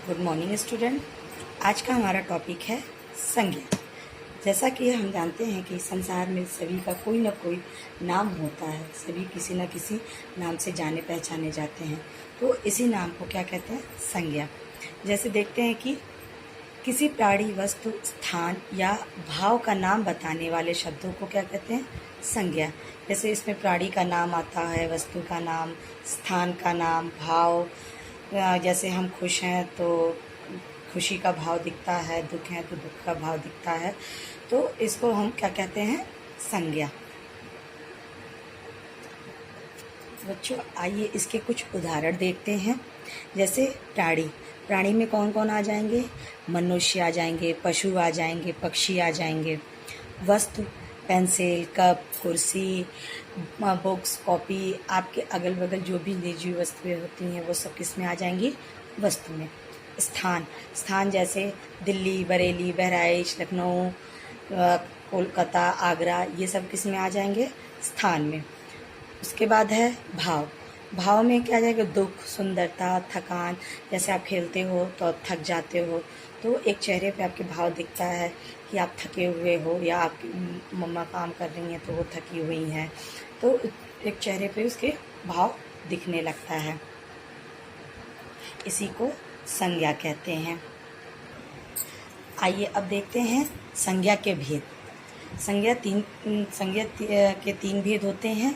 Good morning student. आज का हमारा टॉपिक है संज्ञा। जैसा कि हम जानते हैं कि संसार में सभी का कोई ना कोई नाम होता है, सभी किसी न किसी नाम से जाने पहचाने जाते हैं। तो इसी नाम को क्या कहते हैं? संज्ञा। जैसे देखते हैं कि किसी प्राणी, वस्तु, स्थान या भाव का नाम बताने वाले शब्दों को क्या कहते हैं? संज्ञा। जैसे इसमें प्राणी का नाम आता है, वस्तु का नाम, स्थान का नाम, भाव। जैसे हम खुश हैं तो खुशी का भाव दिखता है, दुख है तो दुख का भाव दिखता है। तो इसको हम क्या कहते हैं? संज्ञा। बच्चों आइए इसके कुछ उदाहरण देखते हैं। जैसे प्राणी में कौन कौन आ जाएंगे? मनुष्य आ जाएंगे, पशु आ जाएंगे, पक्षी आ जाएंगे। वस्तु पेंसिल, कप, कुर्सी, बुक्स, कॉपी, आपके अगल बगल जो भी निजी वस्तुएं होती हैं वो सब किस में आ जाएंगी? वस्तु में। स्थान जैसे दिल्ली, बरेली, बहराइच, लखनऊ, कोलकाता, आगरा, ये सब किस में आ जाएंगे? स्थान में। उसके बाद है भाव में क्या आ जाएगा? दुख, सुंदरता, थकान। जैसे आप खेलते हो तो आप थक जाते हो, तो एक चेहरे पे आपके भाव दिखता है कि आप थके हुए हो, या आपकी मम्मा काम कर रही हैं तो वो थकी हुई हैं, तो एक चेहरे पे उसके भाव दिखने लगता है। इसी को संज्ञा कहते हैं। आइए अब देखते हैं संज्ञा के भेद। संज्ञा के तीन भेद होते हैं।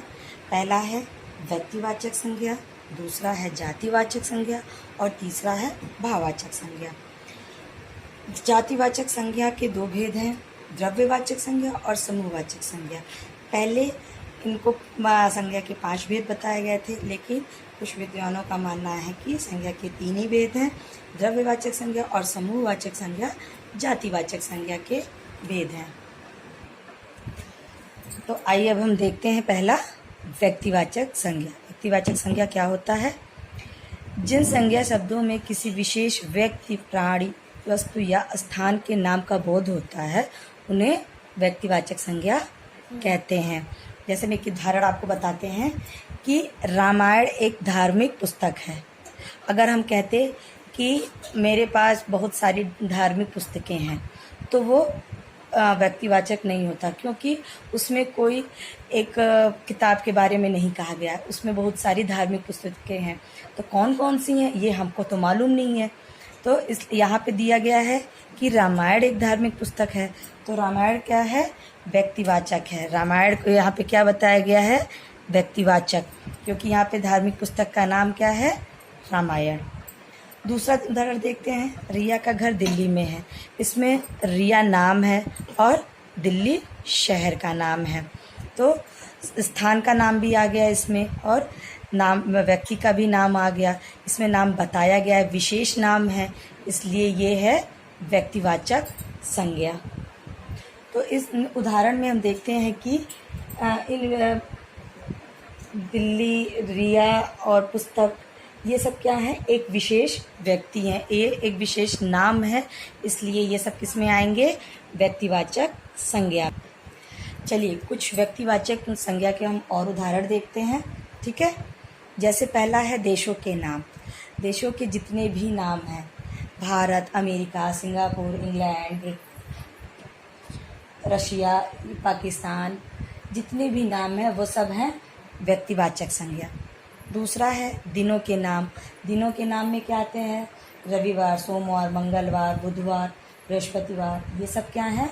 पहला है व्यक्तिवाचक संज्ञा, दूसरा है जातिवाचक संज्ञा और तीसरा है भाववाचक संज्ञा। जातिवाचक संज्ञा के दो भेद हैं, द्रव्यवाचक संज्ञा और समूहवाचक संज्ञा। पहले इनको संज्ञा के 5 भेद बताए गए थे, लेकिन कुछ विद्वानों का मानना है कि संज्ञा के 3 ही भेद हैं, द्रव्यवाचक संज्ञा और समूहवाचक संज्ञा जातिवाचक संज्ञा के भेद हैं। तो आइए अब हम देखते हैं पहला व्यक्तिवाचक संज्ञा। व्यक्तिवाचक संज्ञा क्या होता है? जिन संज्ञा शब्दों में किसी विशेष व्यक्ति, प्राणी, वस्तु या स्थान के नाम का बोध होता है उन्हें व्यक्तिवाचक संज्ञा कहते हैं। जैसे मैं एक उदाहरण आपको बताते हैं कि रामायण एक धार्मिक पुस्तक है। अगर हम कहते कि मेरे पास बहुत सारी धार्मिक पुस्तकें हैं तो वो व्यक्तिवाचक नहीं होता, क्योंकि उसमें कोई एक किताब के बारे में नहीं कहा गया। उसमें बहुत सारी धार्मिक पुस्तकें हैं, तो कौन कौन सी हैं ये हमको तो मालूम नहीं है। तो इस यहाँ पे दिया गया है कि रामायण एक धार्मिक पुस्तक है, तो रामायण क्या है? व्यक्तिवाचक है। रामायण को यहाँ पे क्या बताया गया है? व्यक्तिवाचक, क्योंकि यहाँ पे धार्मिक पुस्तक का नाम क्या है? रामायण। दूसरा उदाहरण देखते हैं। रिया का घर दिल्ली में है। इसमें रिया नाम है और दिल्ली शहर का नाम है, तो स्थान का नाम भी आ गया इसमें, और नाम व्यक्ति का भी नाम आ गया। इसमें नाम बताया गया है, विशेष नाम है, इसलिए ये है व्यक्तिवाचक संज्ञा। तो इस उदाहरण में हम देखते हैं कि इन दिल्ली, रिया और पुस्तक, ये सब क्या है? एक विशेष व्यक्ति हैं, ये एक विशेष नाम है, इसलिए ये सब किस में आएंगे? व्यक्तिवाचक संज्ञा। चलिए कुछ व्यक्तिवाचक संज्ञा के हम और उदाहरण देखते हैं, ठीक है। जैसे पहला है देशों के नाम। देशों के जितने भी नाम हैं, Bharat, America, Singapore, England, Russia, Pakistan, जितने भी नाम हैं वो सब हैं व्यक्तिवाचक संज्ञा। दूसरा है दिनों के नाम। दिनों के नाम में क्या आते हैं? रविवार, सोमवार, मंगलवार, बुधवार, बृहस्पतिवार, ये सब क्या हैं?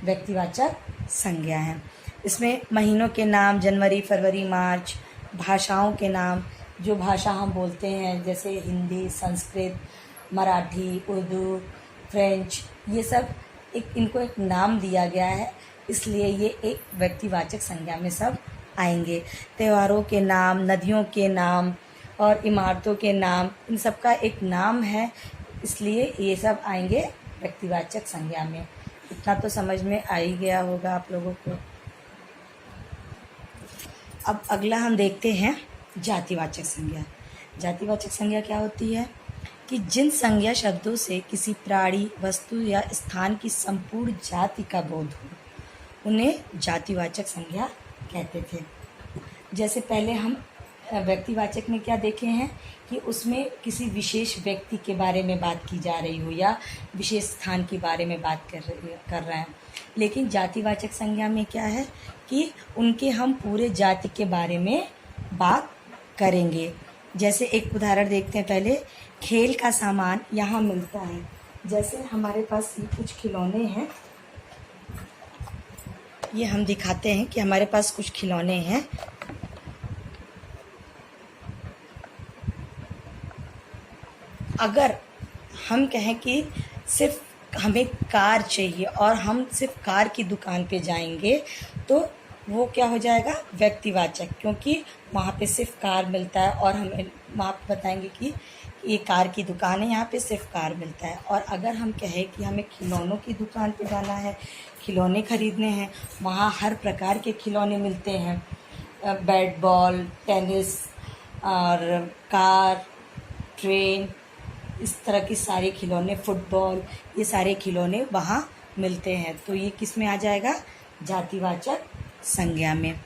व्यक्तिवाचक संज्ञा हैं। इसमें महीनों के नाम, जनवरी, फरवरी, मार्च। भाषाओं के नाम, जो भाषा हम बोलते हैं जैसे हिंदी, संस्कृत, मराठी, उर्दू, फ्रेंच, ये सब इनको एक नाम दिया गया है, इसलिए ये एक व्यक्तिवाचक संज्ञा में सब आएंगे। त्योहारों के नाम, नदियों के नाम और इमारतों के नाम, इन सब का एक नाम है, इसलिए ये सब आएंगे व्यक्तिवाचक संज्ञा में। इतना तो समझ में आ ही गया होगा आप लोगों को। अब अगला हम देखते हैं जातिवाचक संज्ञा। जातिवाचक संज्ञा क्या होती है? कि जिन संज्ञा शब्दों से किसी प्राणी, वस्तु या स्थान की संपूर्ण जाति का बोध हो उन्हें जातिवाचक संज्ञा कहते थे। जैसे पहले हम व्यक्तिवाचक में क्या देखे हैं कि उसमें किसी विशेष व्यक्ति के बारे में बात की जा रही हो या विशेष स्थान के बारे में बात कर रहे हैं। लेकिन जातिवाचक संज्ञा में क्या है कि उनके हम पूरे जाति के बारे में बात करेंगे। जैसे एक उदाहरण देखते हैं पहले, खेल का सामान यहाँ मिलता है। जैसे हमारे पास ये कुछ खिलौने हैं, ये हम दिखाते हैं कि हमारे पास कुछ खिलौने हैं। अगर हम कहें कि सिर्फ हमें कार चाहिए और हम सिर्फ कार की दुकान पे जाएंगे तो वो क्या हो जाएगा, व्यक्तिवाचक, क्योंकि वहाँ पे सिर्फ कार मिलता है और हम वहाँ पे बताएंगे कि ये कार की दुकान है, यहाँ पे सिर्फ कार मिलता है। और अगर हम कहें कि हमें खिलौनों की दुकान पे जाना है, खिलौने ख़रीदने हैं, वहाँ हर प्रकार के खिलौने मिलते हैं, बैट बॉल, टेनिस और कार, ट्रेन, इस तरह की सारे खिलौने, फुटबॉल, ये सारे खिलौने वहाँ मिलते हैं। तो ये किस में आ जाएगा, जातिवाचक संज्ञा में।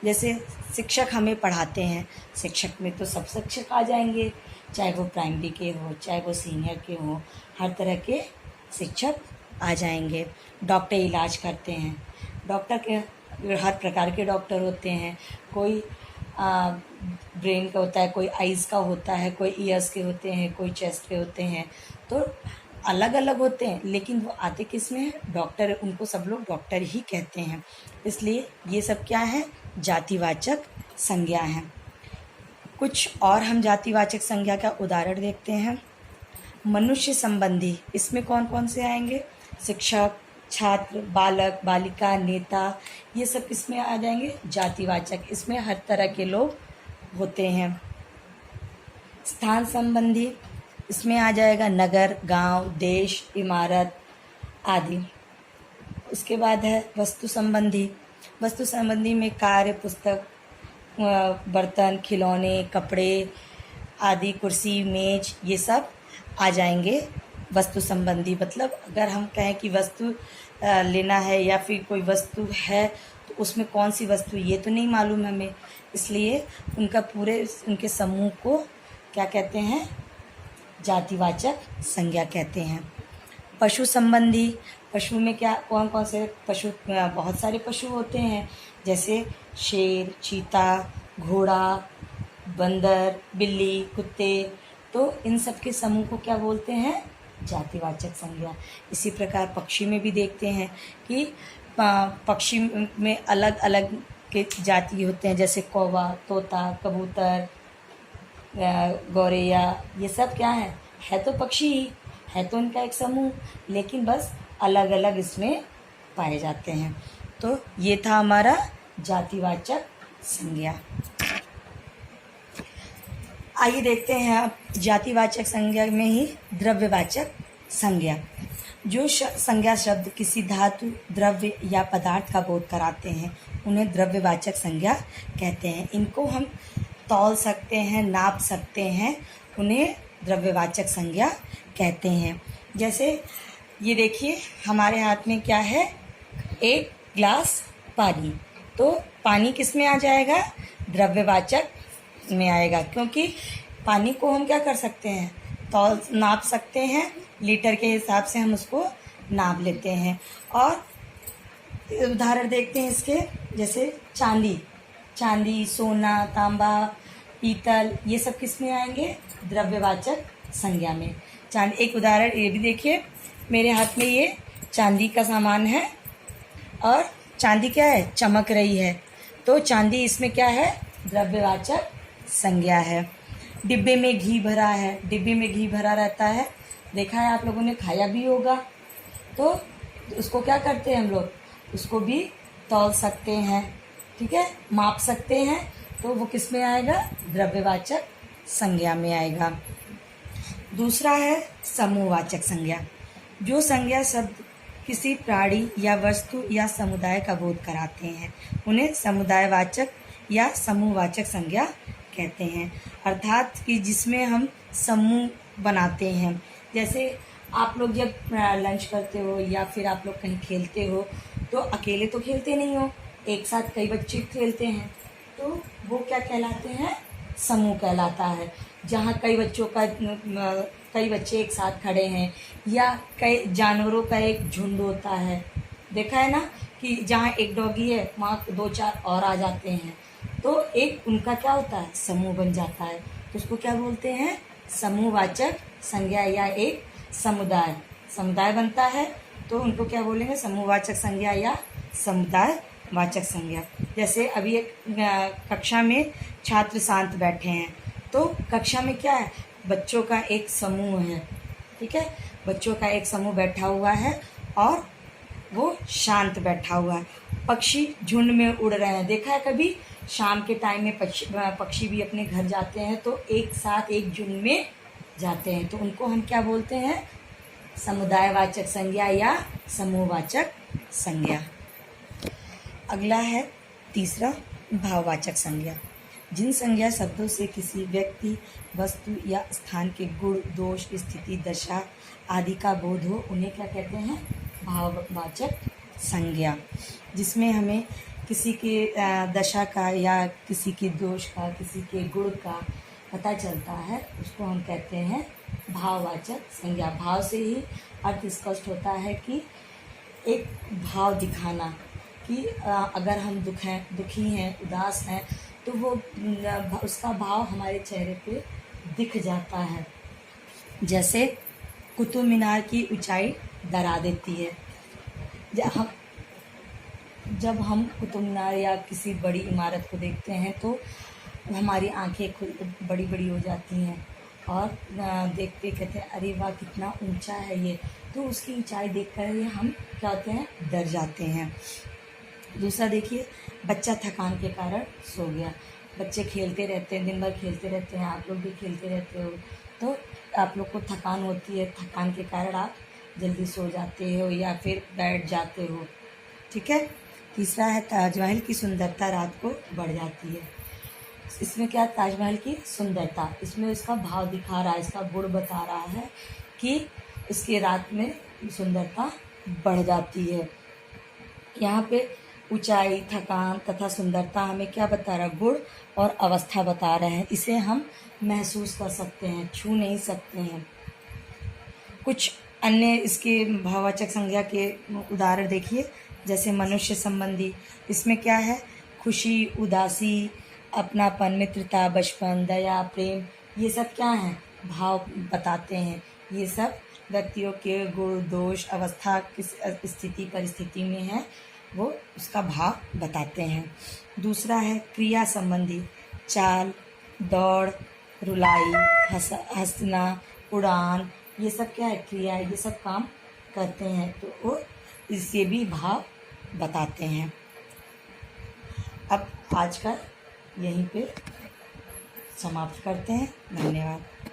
जैसे शिक्षक हमें पढ़ाते हैं, शिक्षक में तो सब शिक्षक आ जाएंगे, चाहे वो प्राइमरी के हो चाहे वो सीनियर के हो, हर तरह के शिक्षक आ जाएंगे। डॉक्टर इलाज करते हैं, डॉक्टर के हर प्रकार के डॉक्टर होते हैं, कोई ब्रेन का होता है, कोई आइज़ का होता है, कोई ईयर्स के होते हैं, कोई चेस्ट के होते हैं, तो अलग अलग होते हैं, लेकिन वो आते किस में है, डॉक्टर, उनको सब लोग डॉक्टर ही कहते हैं। इसलिए ये सब क्या है, जातिवाचक संज्ञा है। कुछ और हम जातिवाचक संज्ञा का उदाहरण देखते हैं। मनुष्य संबंधी, इसमें कौन कौन से आएंगे, शिक्षक, छात्र, बालक, बालिका, नेता, ये सब किस में आ जाएंगे, जातिवाचक। इसमें हर तरह के लोग होते हैं। स्थान संबंधी, इसमें आ जाएगा नगर, गांव, देश, इमारत आदि। उसके बाद है वस्तु संबंधी। वस्तु संबंधी में कार्य, पुस्तक, बर्तन, खिलौने, कपड़े आदि, कुर्सी, मेज, ये सब आ जाएंगे वस्तु संबंधी। मतलब अगर हम कहें कि वस्तु लेना है या फिर कोई वस्तु है तो उसमें कौन सी वस्तु, ये तो नहीं मालूम हमें, इसलिए उनका पूरे उनके समूह को क्या कहते हैं, जातिवाचक संज्ञा कहते हैं। पशु संबंधी, पशु में क्या कौन कौन से पशु, बहुत सारे पशु होते हैं, जैसे शेर, चीता, घोड़ा, बंदर, बिल्ली, कुत्ते, तो इन सब के समूह को क्या बोलते हैं, जातिवाचक संज्ञा। इसी प्रकार पक्षी में भी देखते हैं कि पक्षी में अलग अलग के जाति होते हैं, जैसे कौवा, तोता, कबूतर, गौरैया, ये सब क्या है तो पक्षी ही है, तो उनका एक समूह, लेकिन बस अलग अलग इसमें पाए जाते हैं। तो ये था हमारा जातिवाचक संज्ञा। आइए देखते हैं अब जातिवाचक संज्ञा में ही द्रव्यवाचक संज्ञा। जो संज्ञा शब्द किसी धातु, द्रव्य या पदार्थ का बोध कराते हैं उन्हें द्रव्यवाचक संज्ञा कहते हैं। इनको हम तौल सकते हैं, नाप सकते हैं, उन्हें द्रव्यवाचक संज्ञा कहते हैं। जैसे ये देखिए हमारे हाथ में क्या है, एक ग्लास पानी, तो पानी किस में आ जाएगा, द्रव्यवाचक में आएगा, क्योंकि पानी को हम क्या कर सकते हैं, तौल नाप सकते हैं, लीटर के हिसाब से हम उसको नाप लेते हैं। और उदाहरण देखते हैं इसके, जैसे चांदी, सोना, तांबा, पीतल, ये सब किस में आएंगे, द्रव्यवाचक संज्ञा में। एक उदाहरण ये भी देखिए, मेरे हाथ में ये चांदी का सामान है और चांदी क्या है, चमक रही है, तो चांदी इसमें क्या है, द्रव्यवाचक संज्ञा है। डिब्बे में घी भरा है, डिब्बे में घी भरा रहता है, देखा है आप लोगों ने, खाया भी होगा, तो उसको क्या करते हैं हम लोग, उसको भी तौल सकते हैं, ठीक है, माप सकते हैं, तो वो किस में आएगा, द्रव्यवाचक संज्ञा में आएगा। दूसरा है समूहवाचक संज्ञा। जो संज्ञा शब्द किसी प्राणी या वस्तु या समुदाय का बोध कराते हैं उन्हें समुदायवाचक या समूहवाचक संज्ञा कहते हैं। अर्थात कि जिसमें हम समूह बनाते हैं, जैसे आप लोग जब लंच करते हो या फिर आप लोग कहीं खेलते हो तो अकेले तो खेलते नहीं हो, एक साथ कई बच्चे खेलते हैं, तो वो क्या कहलाते हैं, समूह कहलाता है। जहाँ कई बच्चे एक साथ खड़े हैं, या कई जानवरों का एक झुंड होता है। देखा है ना कि जहाँ एक डॉगी है वहाँ 2-4 और आ जाते हैं, तो एक उनका क्या होता है, समूह बन जाता है। तो उसको क्या बोलते हैं, समूहवाचक संज्ञा, या एक समुदाय बनता है, तो उनको क्या बोलेंगे, समूहवाचक संज्ञा या समुदाय वाचक संज्ञा। जैसे अभी एक कक्षा में छात्र शांत बैठे हैं, तो कक्षा में क्या है, बच्चों का एक समूह है, ठीक है, बच्चों का एक समूह बैठा हुआ है और वो शांत बैठा हुआ है। पक्षी झुंड में उड़ रहे हैं, देखा है कभी शाम के टाइम में पक्षी भी अपने घर जाते हैं तो एक साथ एक झुंड में जाते हैं, तो उनको हम क्या बोलते हैं, समुदायवाचक संज्ञा या समूहवाचक संज्ञा। अगला है तीसरा, भाववाचक संज्ञा। जिन संज्ञा शब्दों से किसी व्यक्ति, वस्तु या स्थान के गुण, दोष, स्थिति, दशा आदि का बोध हो, उन्हें क्या कहते हैं, भाववाचक संज्ञा। जिसमें हमें किसी के दशा का या किसी के दोष का, किसी के गुण का पता चलता है, उसको हम कहते हैं भाववाचक संज्ञा। भाव से ही अर्थ स्पष्ट होता है कि एक भाव दिखाना, कि अगर हम दुखी हैं, उदास हैं, तो वो उसका भाव हमारे चेहरे पे दिख जाता है। जैसे कुतुब मीनार की ऊंचाई डरा देती है। जब हम कुतुब मीनार या किसी बड़ी इमारत को देखते हैं तो हमारी आंखें बड़ी बड़ी हो जाती हैं और देखते कहते हैं अरे वाह कितना ऊंचा है ये, तो उसकी ऊंचाई देखकर ही हम क्या होते हैं, डर जाते हैं। दूसरा देखिए, बच्चा थकान के कारण सो गया। बच्चे खेलते रहते हैं, दिन भर खेलते रहते हैं, आप लोग भी खेलते रहते हो, तो आप लोग को थकान होती है, थकान के कारण आप जल्दी सो जाते हो या फिर बैठ जाते हो, ठीक है। तीसरा है, ताजमहल की सुंदरता रात को बढ़ जाती है। इसमें क्या, ताजमहल की सुंदरता, इसमें इसका भाव दिखा रहा है, इसका गुण बता रहा है कि इसके रात में सुंदरता बढ़ जाती है। यहाँ पे ऊंचाई, थकान तथा सुंदरता हमें क्या बता रहा है, गुण और अवस्था बता रहे हैं। इसे हम महसूस कर सकते हैं, छू नहीं सकते हैं। कुछ अन्य इसके भाववाचक संज्ञा के उदाहरण देखिए, जैसे मनुष्य संबंधी, इसमें क्या है, खुशी, उदासी, अपनापन, मित्रता, बचपन, दया, प्रेम, ये सब क्या है, भाव बताते हैं। ये सब व्यक्तियों के गुण, दोष, अवस्था किस स्थिति परिस्थिति में है वो उसका भाव बताते हैं। दूसरा है क्रिया संबंधी, चाल, दौड़, रुलाई, हंसना, उड़ान, ये सब क्या है, क्रिया है, ये सब काम करते हैं, तो वो इससे भी भाव बताते हैं। अब आज का यहीं पे समाप्त करते हैं। धन्यवाद।